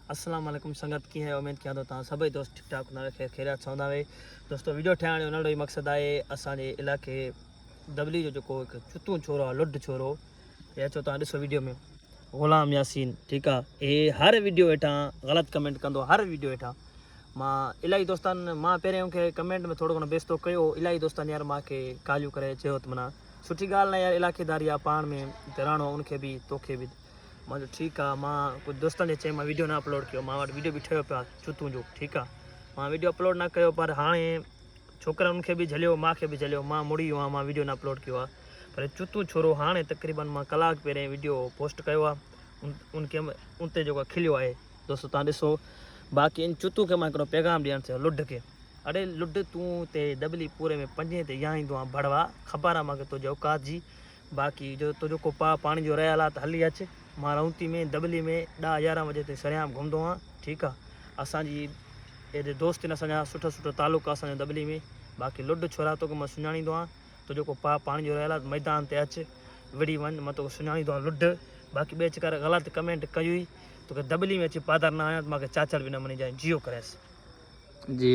अस्सलाम वालेकुम संगत की है उम्मीद किया तो तव्हां सभई दोस्त ठीक ठाक हुन ख़ैरियत सां हूंदा वे। दोस्तों वीडियो ठाहिण जो नंढो ई मक़सदु आहे असांजे इलाइक़े दबली जो जेको हिकु चुतू छोरो आहे लुड छोरो हे अचो तव्हां ॾिसो वीडियो में ग़ुलाम यासीन ठीकु आहे। हे हर वीडियो हेठां ग़लति कमेंट कंदो हर वीडियो हेठां। मां इलाही दोस्तनि मां पहिरियों मूंखे कमेंट में थोरो घणो बेइज़्ज़तो कयो इलाही दोस्तनि यार मूंखे गालियूं करे चयो त माना सुठी ॻाल्हि न यार इलाइक़ेदारी आहे पाण में हिते रहणो उनखे बि तोखे बि। मां चयो ठीकु आहे मां कुझु दोस्तनि जे चई मां वीडियो न अपलोड कयो मां वटि वीडियो बि ठहियो पियो आहे चुतू जो ठीकु आहे। मां वीडियो अपलोड न कयो पर हाणे छोकिरनि खे बि झलियो मूंखे बि झलियो मां मुड़ी वियो आहियां मां वीडियो न अपलोड कयो आहे। पर चुतू छोरो हाणे तक़रीबन मां कलाकु पहिरें वीडियो पोस्ट कयो आहे उनखे उन ते जेको खिलियो आहे दोस्तो तव्हां ॾिसो। बाक़ी इन चुतू खे मां हिकिड़ो पैगाम ॾियणु चाहियो लुड खे। अरे लुड तूं ते दबली पूरे में 5 ते या ईंदो आहे बड़वा ख़बर आहे मूंखे तुंहिंजे औकात जी। बाक़ी जो तो जेको पाणी जो रहियल आहे त हली अचु मां रौंती में दबली में 10-11 बजे ते सरेआम घुमंदो आहियां ठीकु आहे। असांजी एॾे दोस्त आहिनि असांजा सुठा सुठा तालुका असांजे दबली में। बाक़ी लुड छोरा तोखे मां सुञाणींदो आहियां तो जेको पाणी जो रहियल आहे मैदान ते अचु विड़ी वञ मां तोखे सुञाणींदो आहियां लुड। बाक़ी ॿिए अची करे ग़लति कमेंट कई हुई तोखे दबली में अची पादर न आहियां त मूंखे चाचड़ बि न मञी जाए जियो करेसि जी।